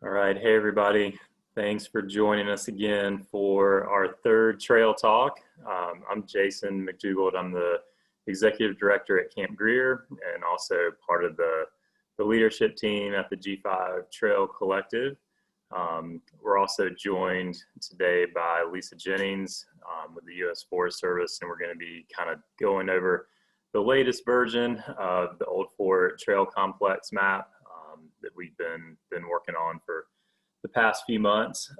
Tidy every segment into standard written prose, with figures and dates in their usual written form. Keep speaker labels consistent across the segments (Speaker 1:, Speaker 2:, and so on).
Speaker 1: All right, hey everybody. Thanks for joining us again for our third trail talk. I'm Jason McDougald. I'm the executive director at Camp Greer and also part of the leadership team at the G5 Trail Collective. We're also joined today by Lisa Jennings with the U.S. Forest Service, and we're going to be kind of going over the latest version of the Old Fort Trail Complex map that we've been working on for the past few months.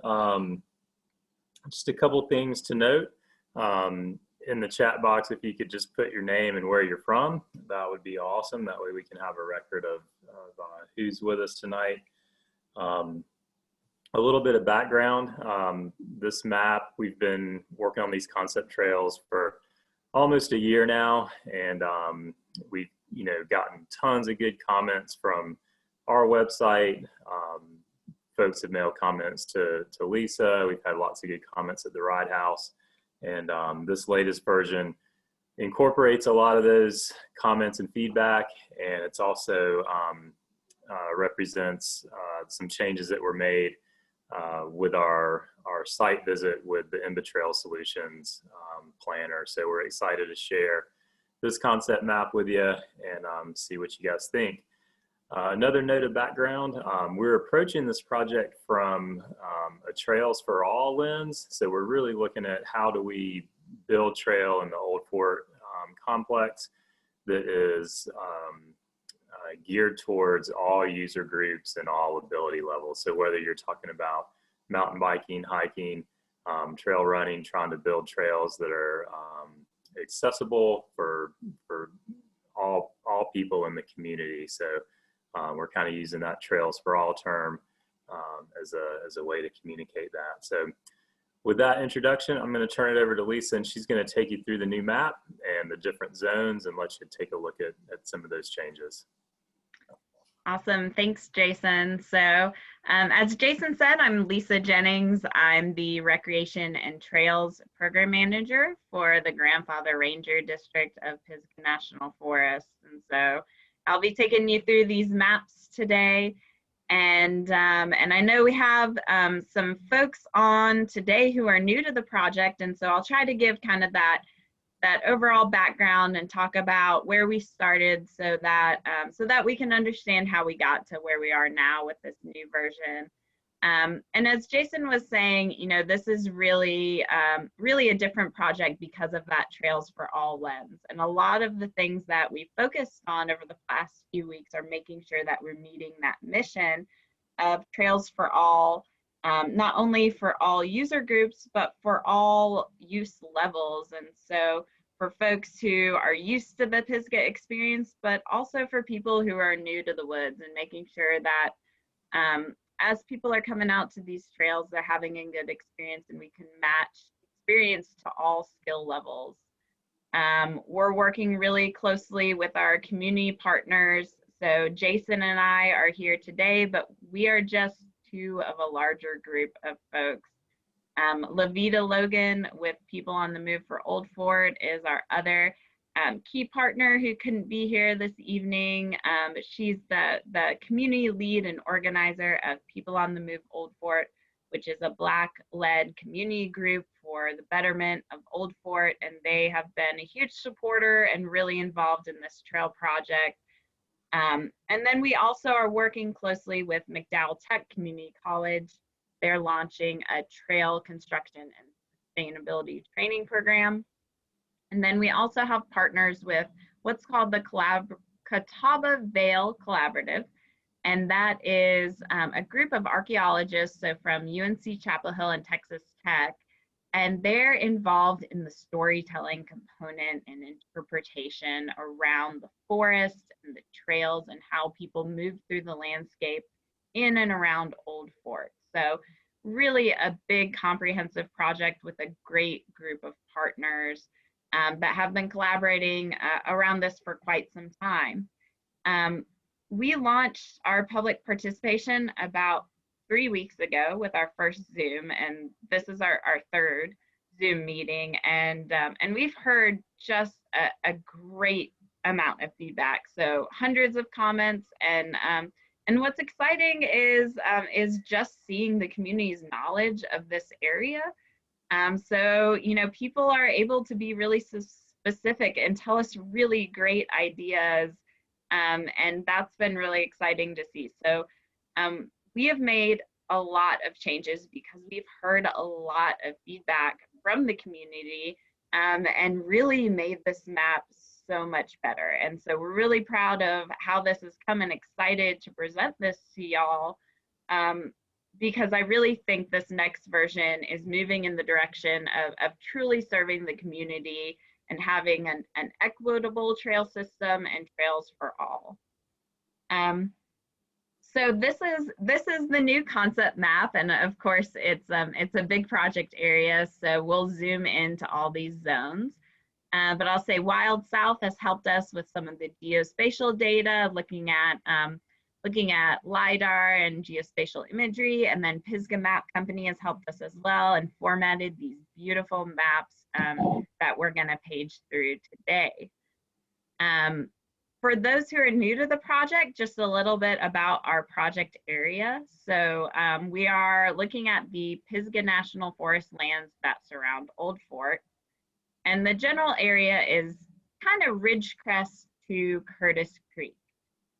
Speaker 1: Just a couple things to note. In the chat box, if you could just put your name and where you're from, that would be awesome. That way we can have a record of who's with us tonight. A little bit of background. This map, we've been working on these concept trails for almost a year now, and we've gotten tons of good comments from our website. Folks have mailed comments to Lisa. We've had lots of good comments at the Ride House, and this latest version incorporates a lot of those comments and feedback, and it's also represents some changes that were made with our site visit with the INBA Trail Solutions planner. So we're excited to share this concept map with you and see what you guys think. Another note of background, we're approaching this project from a Trails for All lens. So we're really looking at how do we build trail in the Old Fort complex that is geared towards all user groups and all ability levels. So whether you're talking about mountain biking, hiking, trail running, trying to build trails that are accessible for all people in the community. So we're kind of using that Trails for All term as a way to communicate that. So with that introduction, I'm going to turn it over to Lisa, and she's going to take you through the new map and the different zones and let you take a look at some of those changes.
Speaker 2: Awesome. Thanks, Jason. So as Jason said, I'm Lisa Jennings. I'm the Recreation and Trails Program Manager for the Grandfather Ranger District of Pisgah National Forest. And so I'll be taking you through these maps today. And I know we have some folks on today who are new to the project. And so I'll try to give kind of that overall background and talk about where we started so that we can understand how we got to where we are now with this new version. And as Jason was saying, this is really a different project because of that Trails for All lens. And a lot of the things that we focused on over the past few weeks are making sure that we're meeting that mission of Trails for All, not only for all user groups, but for all use levels. And so for folks who are used to the Pisgah experience, but also for people who are new to the woods, and making sure that as people are coming out to these trails, they're having a good experience and we can match experience to all skill levels. We're working really closely with our community partners. So Jason and I are here today, but we are just two of a larger group of folks. Lavita Logan with People on the Move for Old Fort is our other key partner who couldn't be here this evening. She's the community lead and organizer of People on the Move Old Fort, which is a Black-led community group for the betterment of Old Fort, and they have been a huge supporter and really involved in this trail project. And then we also are working closely with McDowell Tech Community College. They're launching a trail construction and sustainability training program. And then we also have partners with what's called the Catawba Vale Collaborative. And that is a group of archaeologists, so from UNC Chapel Hill and Texas Tech. And they're involved in the storytelling component and interpretation around the forest and the trails and how people move through the landscape in and around Old Fort. So really a big comprehensive project with a great group of partners that have been collaborating around this for quite some time. We launched our public participation about 3 weeks ago with our first Zoom, and this is our third Zoom meeting, and we've heard just a great amount of feedback. So hundreds of comments, and And what's exciting is just seeing the community's knowledge of this area. So, you know, people are able to be really specific and tell us really great ideas. And that's been really exciting to see. So we have made a lot of changes because we've heard a lot of feedback from the community and really made this map so much better. And so we're really proud of how this has come and excited to present this to y'all. Because I really think this next version is moving in the direction of truly serving the community and having an equitable trail system and trails for all. So this is the new concept map, and of course it's a big project area, so we'll zoom into all these zones. But I'll say Wild South has helped us with some of the geospatial data, looking at LIDAR and geospatial imagery, and then Pisgah Map Company has helped us as well and formatted these beautiful maps that we're going to page through today. For those who are new to the project, just a little bit about our project area. So we are looking at the Pisgah National Forest lands that surround Old Fort. And the general area is kind of Ridgecrest to Curtis Creek.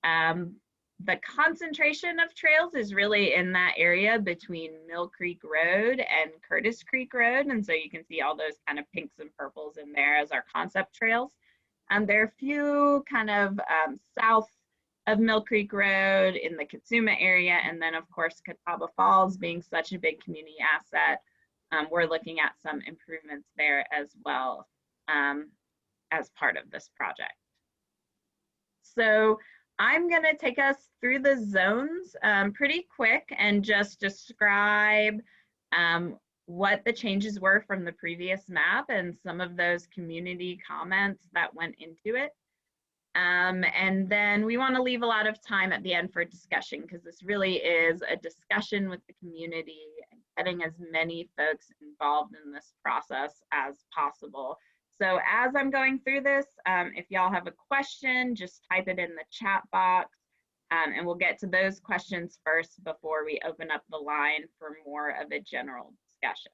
Speaker 2: The concentration of trails is really in that area between Mill Creek Road and Curtis Creek Road. And so you can see all those kind of pinks and purples in there as our concept trails. There are a few kind of south of Mill Creek Road in the Katsuma area. And then of course, Catawba Falls being such a big community asset, we're looking at some improvements there as well as part of this project. So I'm going to take us through the zones pretty quick and just describe what the changes were from the previous map and some of those community comments that went into it. And then we want to leave a lot of time at the end for discussion, because this really is a discussion with the community and getting as many folks involved in this process as possible. So as I'm going through this, if y'all have a question, just type it in the chat box, and we'll get to those questions first before we open up the line for more of a general discussion.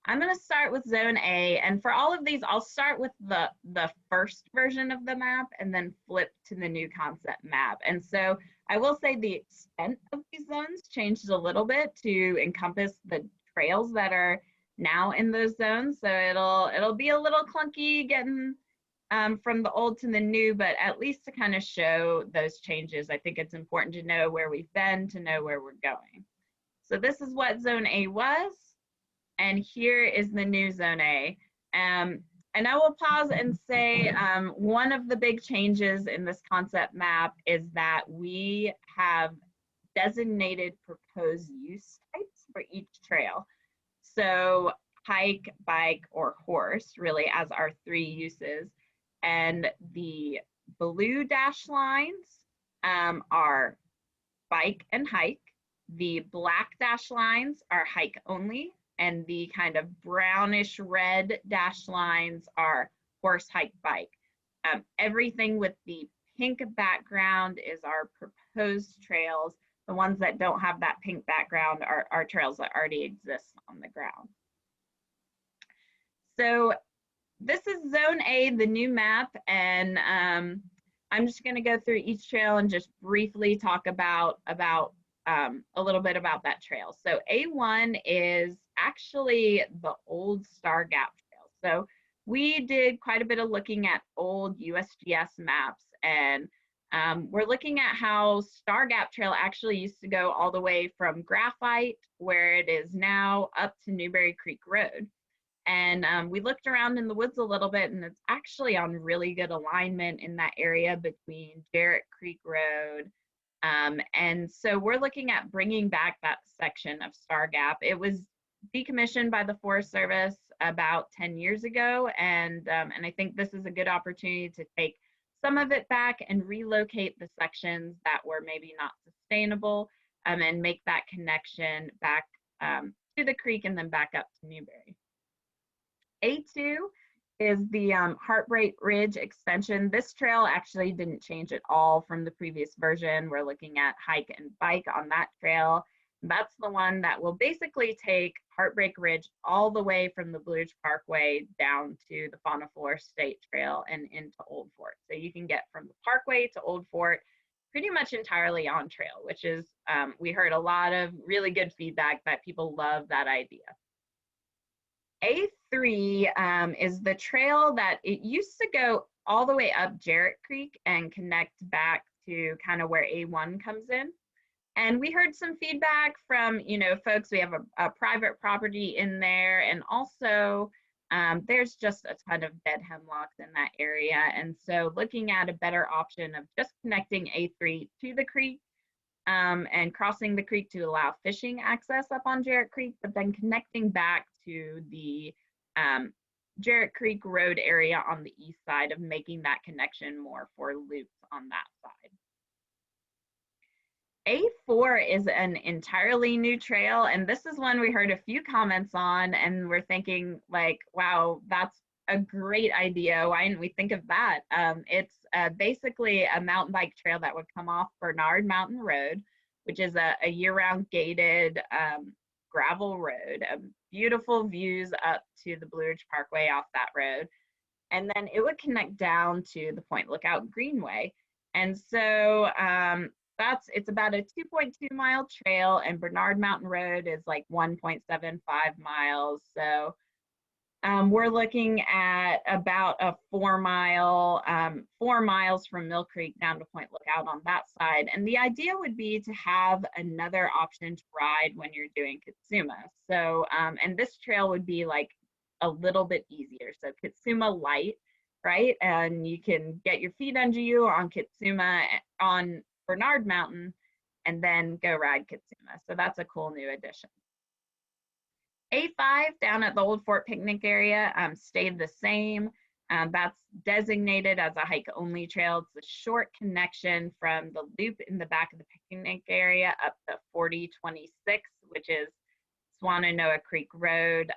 Speaker 2: I'm going to start with Zone A, and for all of these, I'll start with the first version of the map and then flip to the new concept map. And so I will say the extent of these zones changed a little bit to encompass the trails that are now in those zones. So it'll be a little clunky getting from the old to the new, but at least to kind of show those changes, I think it's important to know where we've been to know where we're going. So this is what Zone A was, and here is the new Zone A. And I will pause and say one of the big changes in this concept map is that we have designated proposed use types for each trail. So hike, bike, or horse really as our three uses. And the blue dashed lines are bike and hike. The black dashed lines are hike only. And the kind of brownish red dashed lines are horse, hike, bike. Everything with the pink background is our proposed trails. The ones that don't have that pink background are trails that already exist on the ground. So this is Zone A, the new map, and I'm just going to go through each trail and just briefly talk about a little bit about that trail. So A1 is actually the old Star Gap Trail. So we did quite a bit of looking at old USGS maps, and we're looking at how Star Gap Trail actually used to go all the way from Graphite, where it is now, up to Newberry Creek Road. And we looked around in the woods a little bit, and it's actually on really good alignment in that area between Jarrett Creek Road. And so we're looking at bringing back that section of Star Gap. It was decommissioned by the Forest Service about 10 years ago, and I think this is a good opportunity to take some of it back and relocate the sections that were maybe not sustainable, and make that connection back to the creek and then back up to Newberry. A2 is the Heartbreak Ridge extension. This trail actually didn't change at all from the previous version. We're looking at hike and bike on that trail. That's the one that will basically take Heartbreak Ridge all the way from the Blue Ridge Parkway down to the Fauna Flora State Trail and into Old Fort. So you can get from the Parkway to Old Fort pretty much entirely on trail, which is, we heard a lot of really good feedback that people love that idea. A3 is the trail that it used to go all the way up Jarrett Creek and connect back to kind of where A1 comes in. And we heard some feedback from, folks. We have a private property in there, and also there's just a ton of dead hemlocks in that area. And so looking at a better option of just connecting A3 to the creek and crossing the creek to allow fishing access up on Jarrett Creek, but then connecting back to the Jarrett Creek Road area on the east side, of making that connection more for loops on that side. A4 is an entirely new trail, and this is one we heard a few comments on, and we're thinking like, wow, that's a great idea. Why didn't we think of that? It's basically a mountain bike trail that would come off Bernard Mountain Road, which is a year-round gated gravel road. Beautiful views up to the Blue Ridge Parkway off that road. And then it would connect down to the Point Lookout Greenway. And so it's about a 2.2 mile trail, and Bernard Mountain Road is like 1.75 miles. So we're looking at about a 4 miles from Mill Creek down to Point Lookout on that side. And the idea would be to have another option to ride when you're doing Kitsuma. So, and this trail would be like a little bit easier. So Kitsuma light, right? And you can get your feet under you on Kitsuma on Bernard Mountain and then go ride Kitsuma. So that's a cool new addition. A5 down at the Old Fort Picnic area stayed the same. That's designated as a hike-only trail. It's a short connection from the loop in the back of the picnic area up to 4026, which is Swannanoa Creek Road.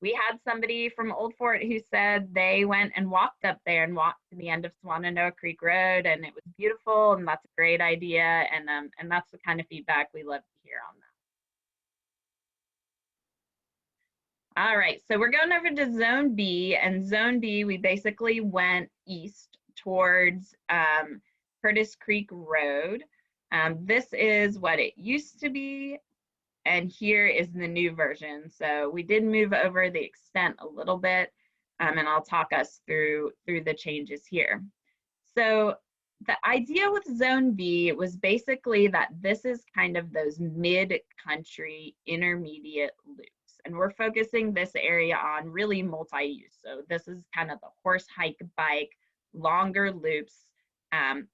Speaker 2: We had somebody from Old Fort who said they went and walked up there and walked to the end of Swannanoa Creek Road, and it was beautiful, and that's a great idea, and that's the kind of feedback we love to hear on that. All right, so we're going over to Zone B, and Zone B, we basically went east towards Curtis Creek Road. This is what it used to be, and here is the new version. So we did move over the extent a little bit, and I'll talk us through the changes here. So the idea with Zone B was basically that this is kind of those mid-country intermediate loops. And we're focusing this area on really multi-use. So this is kind of the horse, hike, bike, longer loops.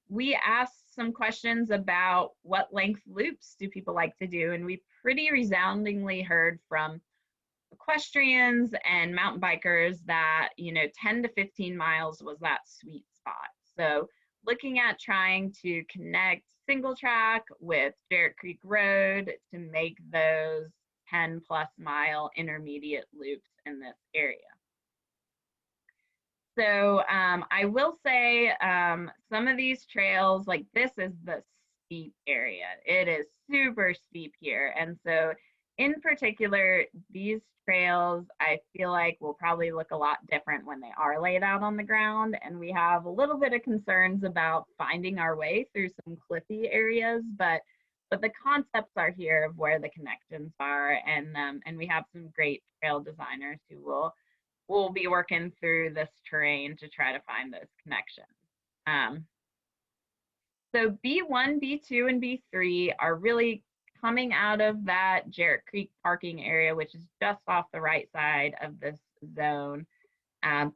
Speaker 2: We asked some questions about what length loops do people like to do, and we pretty resoundingly heard from equestrians and mountain bikers that 10 to 15 miles was that sweet spot. So looking at trying to connect single track with Jarrett Creek Road to make those 10+ mile intermediate loops in this area. So I will say some of these trails, like this is the steep area. It is super steep here. And so in particular, these trails, I feel like will probably look a lot different when they are laid out on the ground. And we have a little bit of concerns about finding our way through some cliffy areas, but the concepts are here of where the connections are. And we have some great trail designers who will be working through this terrain to try to find those connections. So B1, B2, and B3 are really coming out of that Jarrett Creek parking area, which is just off the right side of this zone,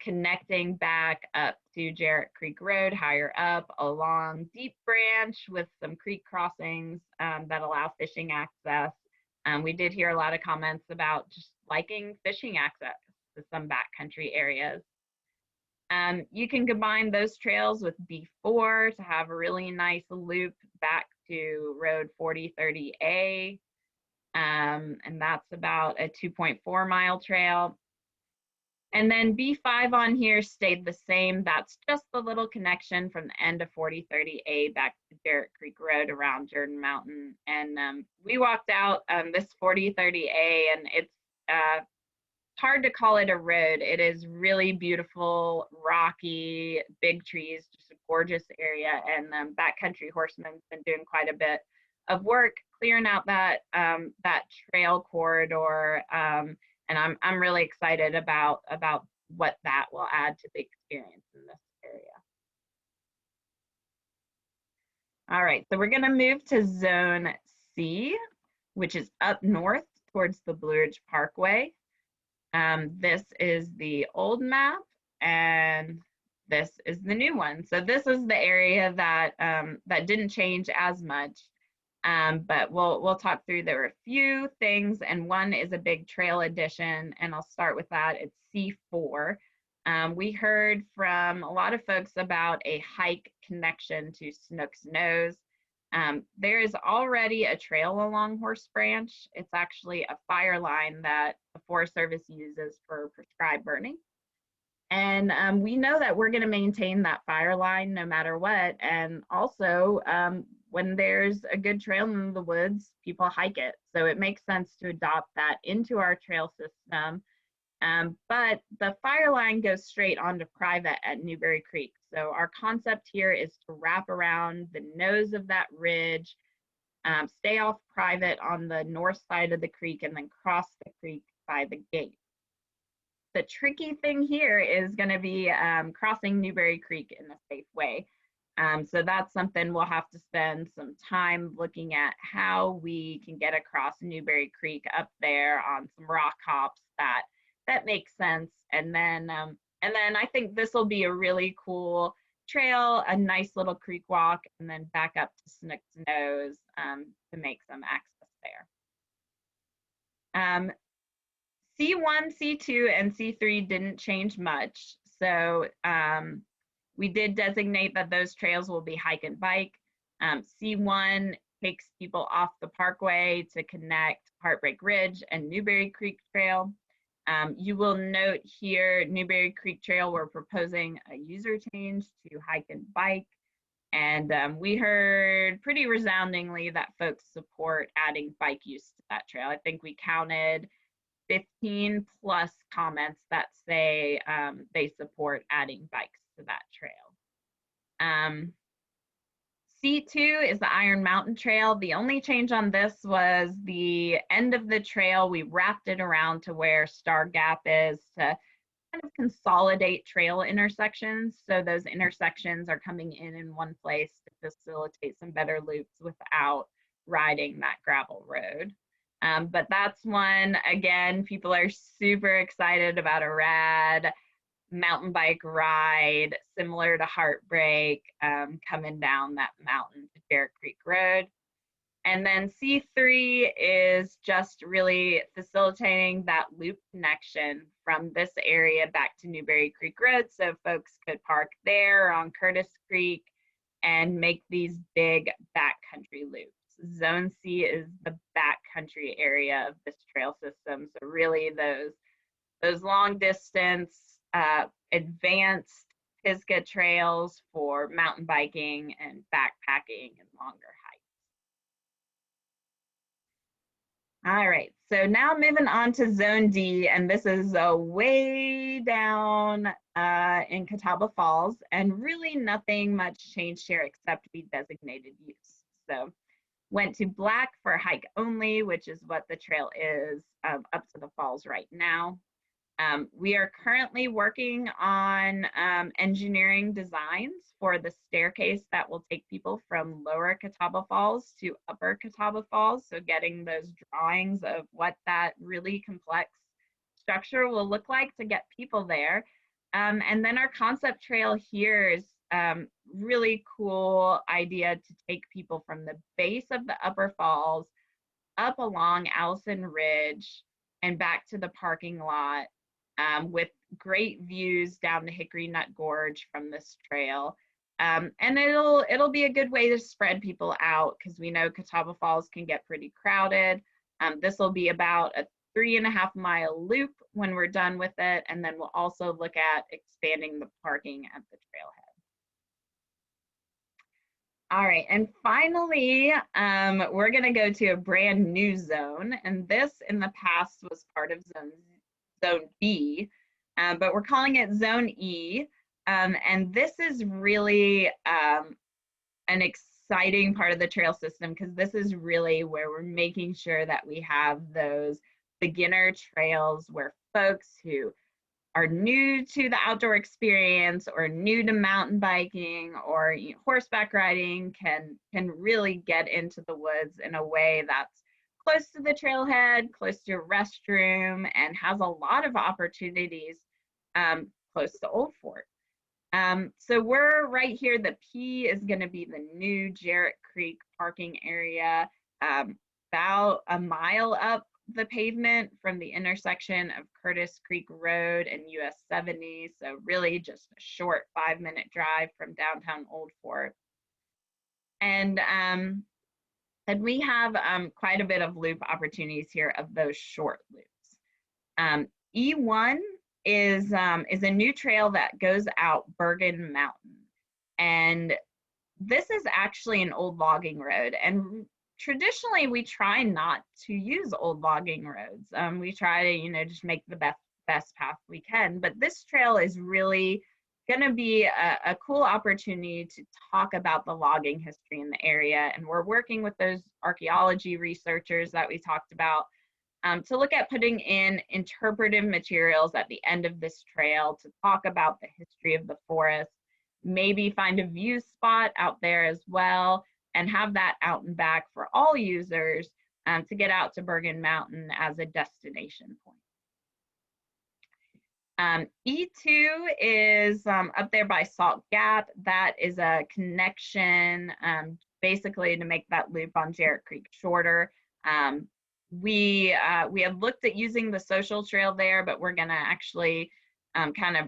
Speaker 2: connecting back up to Jarrett Creek Road, higher up along Deep Branch with some creek crossings that allow fishing access. We did hear a lot of comments about just liking fishing access to some backcountry areas. You can combine those trails with B4 to have a really nice loop back to Road 4030A, and that's about a 2.4 mile trail. And then B5 on here stayed the same. That's just the little connection from the end of 4030A back to Jarrett Creek Road around Jordan Mountain. And we walked out this 4030A, and it's hard to call it a road. It is really beautiful, rocky, big trees, just a gorgeous area. And Backcountry Horseman's been doing quite a bit of work clearing out that that trail corridor. And I'm really excited about what that will add to the experience in this area. All right, so we're going to move to Zone C, which is up north towards the Blue Ridge Parkway. This is the old map, and this is the new one. So this is the area that that didn't change as much. But we'll talk through. There were a few things, and one is a big trail addition, and I'll start with that. It's C4. We heard from a lot of folks about a hike connection to Snook's Nose. There is already a trail along Horse Branch. It's actually a fire line that the Forest Service uses for prescribed burning. And we know that we're going to maintain that fire line no matter what. And also, when there's a good trail in the woods, people hike it. So it makes sense to adopt that into our trail system. But the fire line goes straight onto private at Newberry Creek. So our concept here is to wrap around the nose of that ridge, stay off private on the north side of the creek, and then cross the creek by the gate. The tricky thing here is going to be crossing Newberry Creek in a safe way. So that's something we'll have to spend some time looking at, how we can get across Newberry Creek up there on some rock hops that makes sense. And then I think this will be a really cool trail, a nice little creek walk, and then back up to Snook's Nose to make some access there. C1, C2, and C3 didn't change much. So we did designate that those trails will be hike and bike. C1 takes people off the parkway to connect Heartbreak Ridge and Newberry Creek Trail. You will note here, Newberry Creek Trail, we're proposing a user change to hike and bike. And we heard pretty resoundingly that folks support adding bike use to that trail. I think we counted 15 plus comments that say they support adding bikes to that trail. C2 is the Iron Mountain Trail. The only change on this was the end of the trail. We wrapped it around to where Star Gap is to kind of consolidate trail intersections. So those intersections are coming in one place to facilitate some better loops without riding that gravel road. But that's one, again, people are super excited about a rad mountain bike ride similar to Heartbreak, coming down that mountain to Jarrett Creek Road. And then C3 is just really facilitating that loop connection from this area back to Newberry Creek Road, so folks could park there on Curtis Creek and make these big backcountry loops. Zone C is the backcountry area of this trail system. So really those long distance, advanced Pisgah trails for mountain biking and backpacking and longer hikes. All right, so now moving on to Zone D, and this is way down in Catawba Falls, and really nothing much changed here except we designated use. So went to black for hike only, which is what the trail is up to the falls right now. We are currently working on engineering designs for the staircase that will take people from lower Catawba Falls to upper Catawba Falls. So getting those drawings of what that really complex structure will look like to get people there. And then our concept trail here is really cool idea to take people from the base of the upper falls up along Allison Ridge and back to the parking lot with great views down to Hickory Nut Gorge from this trail. And it'll be a good way to spread people out because we know Catawba Falls can get pretty crowded. This will be about a 3.5-mile loop when we're done with it. And then we'll also look at expanding the parking at the trailhead. All right, and finally, we're gonna go to a brand new zone. And this in the past was part of Zone B, but we're calling it Zone E. And this is really an exciting part of the trail system, because this is really where we're making sure that we have those beginner trails where folks who are new to the outdoor experience or new to mountain biking or horseback riding can really get into the woods in a way that's close to the trailhead, close to a restroom, and has a lot of opportunities close to Old Fort. So we're right here. The P is going to be the new Jarrett Creek parking area, about a mile up the pavement from the intersection of Curtis Creek Road and US 70. So really just a short 5-minute drive from downtown Old Fort. And we have quite a bit of loop opportunities here of those short loops. E1 is a new trail that goes out Bergen Mountain. And this is actually an old logging road. And traditionally, we try not to use old logging roads. We try to, just make the best path we can. But this trail is really going to be a cool opportunity to talk about the logging history in the area. And we're working with those archaeology researchers that we talked about to look at putting in interpretive materials at the end of this trail to talk about the history of the forest, maybe find a view spot out there as well, and have that out and back for all users to get out to Bergen Mountain as a destination point. E2 is up there by Salt Gap. That is a connection basically to make that loop on Jarrett Creek shorter. We had looked at using the social trail there, but we're gonna actually kind of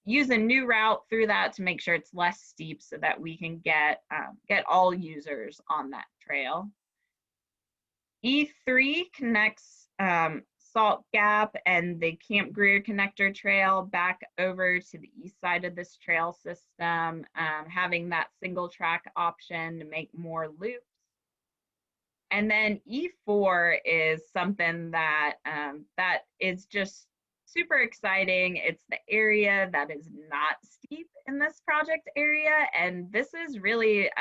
Speaker 2: use a new route through that to make sure it's less steep so that we can get all users on that trail. E3 connects Salt Gap and the Camp Greer Connector Trail back over to the east side of this trail system, having that single track option to make more loops. And then E4 is something that that is just super exciting. It's the area that is not steep in this project area, and this is really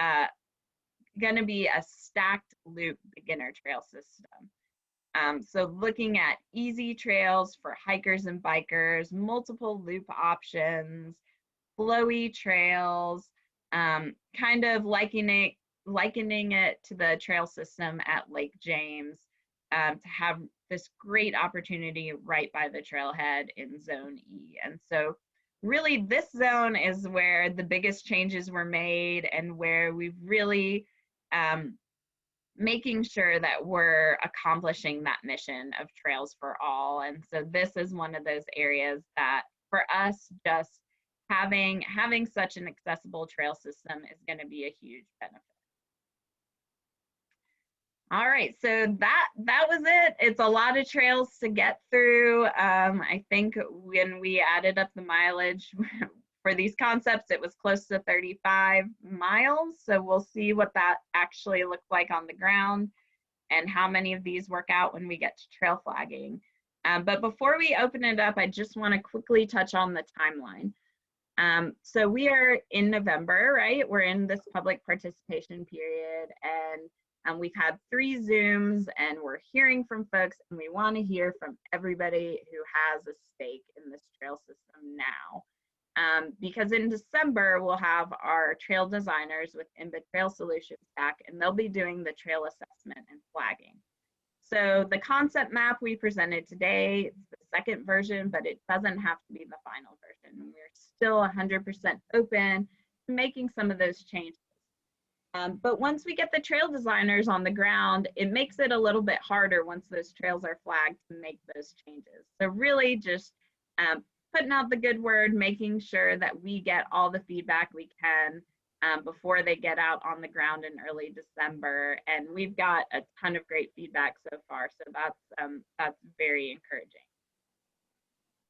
Speaker 2: going to be a stacked loop beginner trail system. So looking at easy trails for hikers and bikers, multiple loop options, flowy trails, kind of likening it to the trail system at Lake James, to have this great opportunity right by the trailhead in Zone E. And so really this zone is where the biggest changes were made and where we've really making sure that we're accomplishing that mission of Trails for All. And so this is one of those areas that for us, just having such an accessible trail system is going to be a huge benefit. All right, so that was it. It's a lot of trails to get through. I think when we added up the mileage for these concepts, it was close to 35 miles. So we'll see what that actually looks like on the ground and how many of these work out when we get to trail flagging. But before we open it up, I just want to quickly touch on the timeline. So we are in November, right? We're in this public participation period, and we've had 3 Zooms, and we're hearing from folks, and we want to hear from everybody who has a stake in this trail system now. Because in December, we'll have our trail designers with INBA Trail Solutions back, and they'll be doing the trail assessment and flagging. So the concept map we presented today, it's the second version, but it doesn't have to be the final version. We're still 100% open to making some of those changes. But once we get the trail designers on the ground, it makes it a little bit harder once those trails are flagged to make those changes. So really just putting out the good word, making sure that we get all the feedback we can, before they get out on the ground in early December. And we've got a ton of great feedback so far. So that's very encouraging.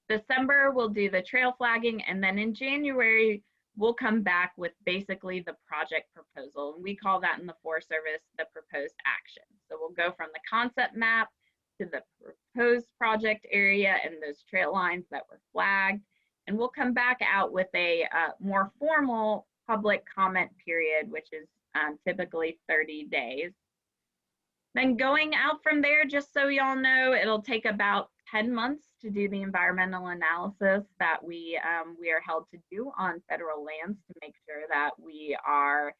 Speaker 2: December, we'll do the trail flagging. And then in January, we'll come back with basically the project proposal. And we call that in the Forest Service the proposed action. So we'll go from the concept map to the proposed project area and those trail lines that were flagged. And we'll come back out with a more formal public comment period, which is typically 30 days. Then going out from there, just so y'all know, it'll take about 10 months to do the environmental analysis that we are held to do on federal lands to make sure that we are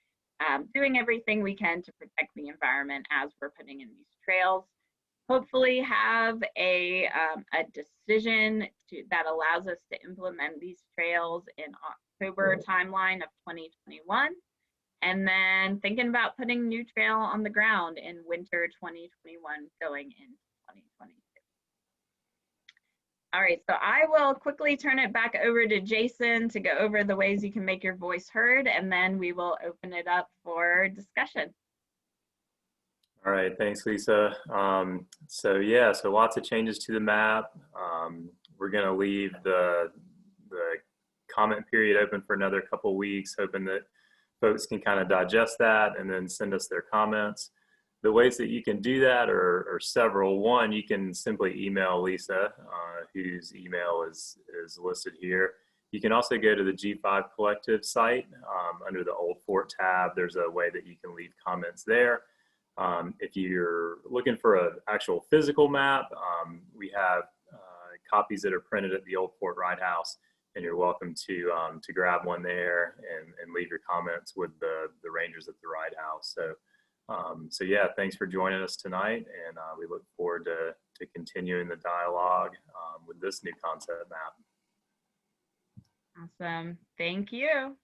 Speaker 2: doing everything we can to protect the environment as we're putting in these trails. Hopefully have a decision that allows us to implement these trails in October timeline of 2021. And then thinking about putting new trail on the ground in winter 2021 going into 2022. All right, so I will quickly turn it back over to Jason to go over the ways you can make your voice heard, and then we will open it up for discussion.
Speaker 1: All right, thanks, Lisa. So lots of changes to the map. We're gonna leave the comment period open for another couple weeks, hoping that folks can kind of digest that and then send us their comments. The ways that you can do that are several. One, you can simply email Lisa, whose email is listed here. You can also go to the G5 Collective site. Under the Old Fort tab, there's a way that you can leave comments there. If you're looking for an actual physical map, we have copies that are printed at the Old Fort Ride House, and you're welcome to grab one there and leave your comments with the rangers at the Ride House. So yeah, thanks for joining us tonight, and we look forward to continuing the dialogue with this new concept map.
Speaker 2: Awesome, thank you.